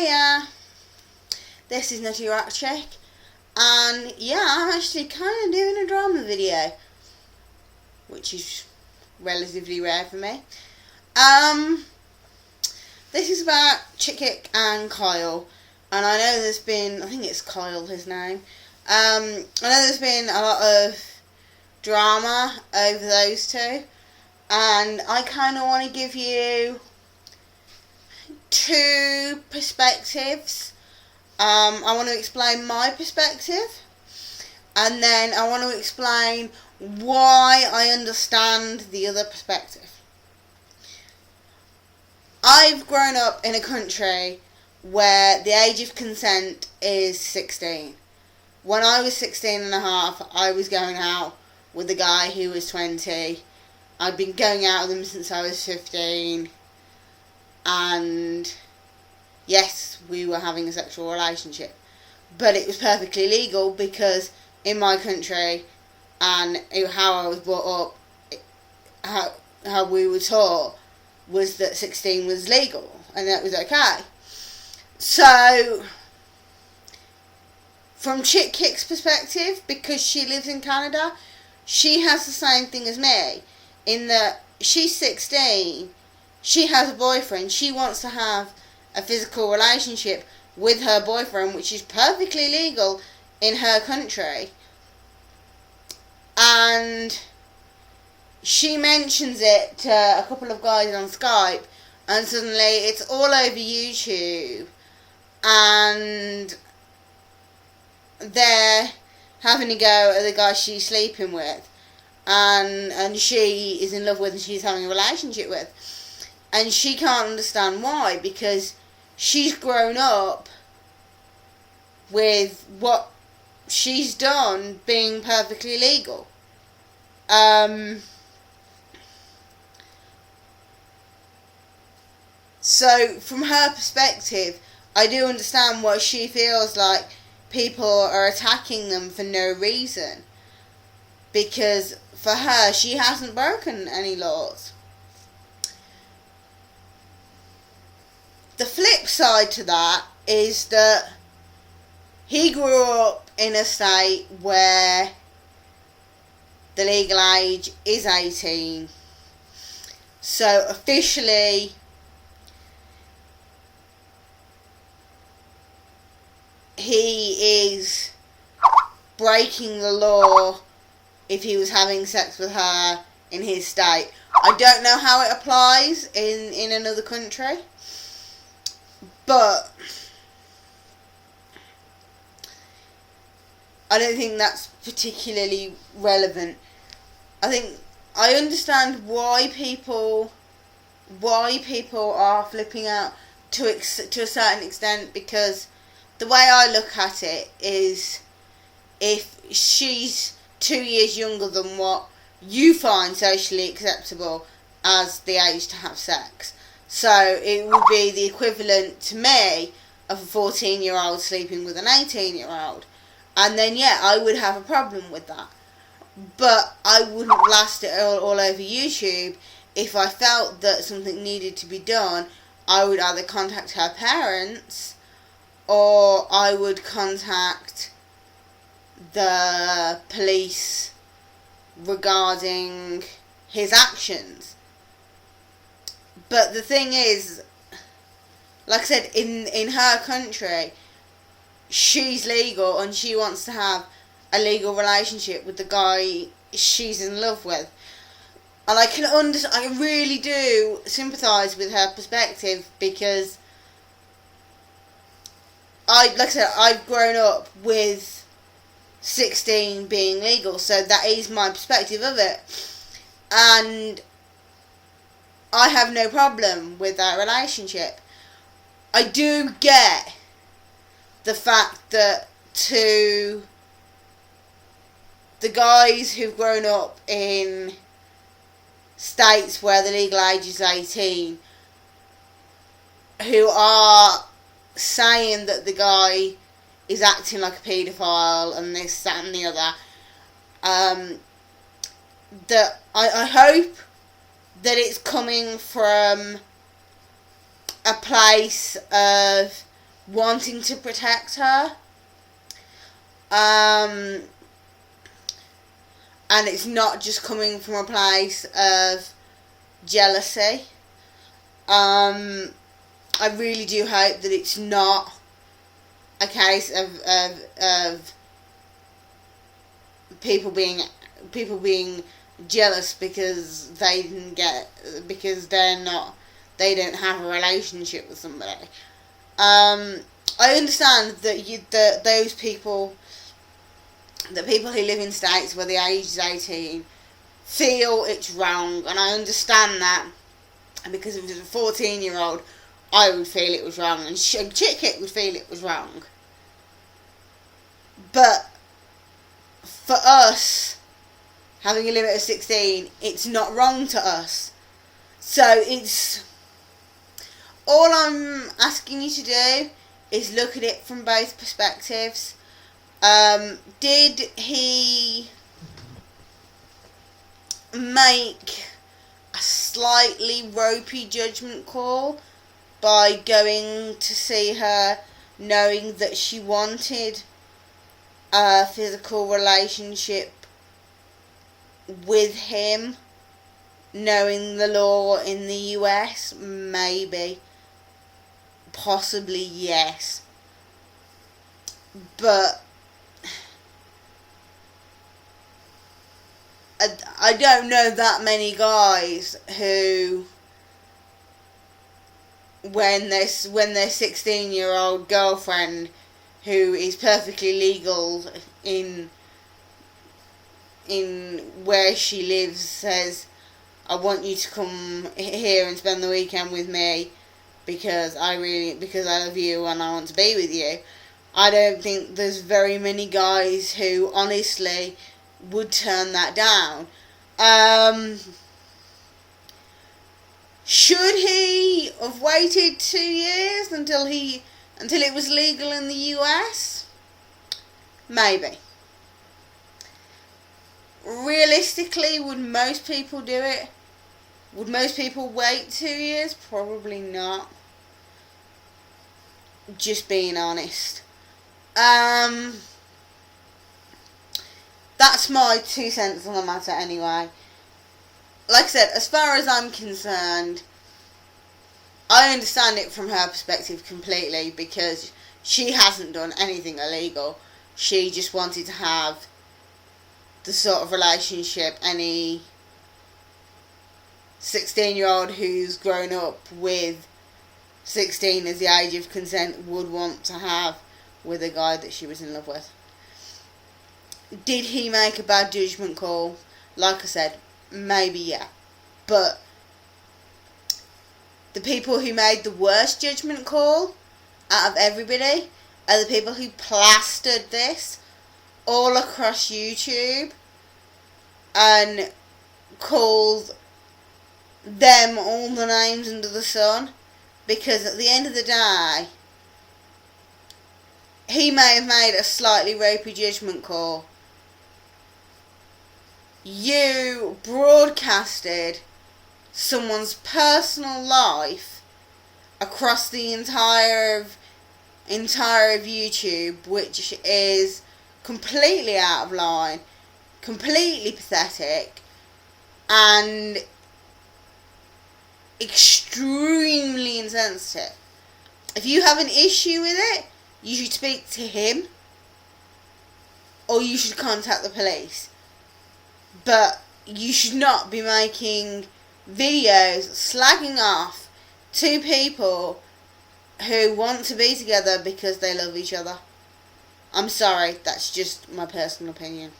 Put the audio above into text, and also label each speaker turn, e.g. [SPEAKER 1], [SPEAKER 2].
[SPEAKER 1] Hiya, this is Nutty Rat Chick, and yeah, I'm actually kind of doing a drama video, which is relatively rare for me. This is about Chickkick and Kyle, and I know there's been, I think it's Kyle, his name. I know there's been a lot of drama over those two, and I kind of want to give you two perspectives. I want to explain my perspective, and then I want to explain why I understand the other perspective. I've grown up in a country where the age of consent is 16. When I was 16 and a half, I was going out with a guy who was 20. I'd been going out with him since I was 15. And yes, we were having a sexual relationship. But it was perfectly legal because in my country and how I was brought up, how we were taught, was that 16 was legal and that was okay. So, from Chickkick's perspective, because she lives in Canada, she has the same thing as me, in that she's 16, she has a boyfriend, she wants to have a physical relationship with her boyfriend, which is perfectly legal in her country. And she mentions it to a couple of guys on Skype, and suddenly it's all over YouTube, and they're having a go at the guy she's sleeping with, and she is in love with and she's having a relationship with. And she can't understand why, because she's grown up with what she's done being perfectly legal. So, from her perspective, I do understand why she feels like people are attacking them for no reason. Because, for her, she hasn't broken any laws. The flip side to that is that he grew up in a state where the legal age is 18. So, officially, he is breaking the law if he was having sex with her in his state. I don't know how it applies in another country, but I don't think that's particularly relevant. I understand why people are flipping out to a certain extent, because the way I look at it is, if she's 2 years younger than what you find socially acceptable as the age to have sex, so it would be the equivalent to me of a 14-year-old sleeping with an 18-year-old. And then, yeah, I would have a problem with that. But I wouldn't blast it all over YouTube. If I felt that something needed to be done, I would either contact her parents, or I would contact the police regarding his actions. But the thing is, like I said, in her country, she's legal and she wants to have a legal relationship with the guy she's in love with. And I really do sympathise with her perspective, because like I said, I've grown up with 16 being legal, so that is my perspective of it. And I have no problem with that relationship. I do get the fact that to the guys who've grown up in states where the legal age is 18, who are saying that the guy is acting like a paedophile and this, that and the other, that I hope that it's coming from a place of wanting to protect her. And it's not just coming from a place of jealousy. I really do hope that it's not a case of people being jealous because they don't have a relationship with somebody. I understand that those people, the people who live in states where the age is 18, feel it's wrong, and I understand that, because if it was a 14-year-old, I would feel it was wrong, and Chickkick would feel it was wrong. But for us, having a limit of 16, it's not wrong to us. So it's all I'm asking you to do is look at it from both perspectives. Did he make a slightly ropey judgment call by going to see her, knowing that she wanted a physical relationship with him, knowing the law in the US? Maybe. Possibly yes. But I don't know that many guys who, when their 16-year-old girlfriend, who is perfectly legal in where she lives, says, I want you to come here and spend the weekend with me because I love you and I want to be with you. I don't think there's very many guys who honestly would turn that down. Should he have waited 2 years until it was legal in the US? Maybe. Realistically, would most people do it? Would most people wait 2 years? Probably not. Just being honest. That's my 2 cents on the matter anyway. Like I said, as far as I'm concerned, I understand it from her perspective completely, because she hasn't done anything illegal. She just wanted to have the sort of relationship any 16-year-old who's grown up with 16 as the age of consent would want to have with a guy that she was in love with. Did he make a bad judgment call? Like I said, maybe yeah. But the people who made the worst judgment call out of everybody are the people who plastered this all across YouTube and called them all the names under the sun, because at the end of the day, he may have made a slightly ropey judgment call. You broadcasted someone's personal life across the entire of YouTube, which is completely out of line, completely pathetic, and extremely insensitive. If you have an issue with it, you should speak to him, or you should contact the police. But you should not be making videos slagging off two people who want to be together because they love each other. I'm sorry, that's just my personal opinion.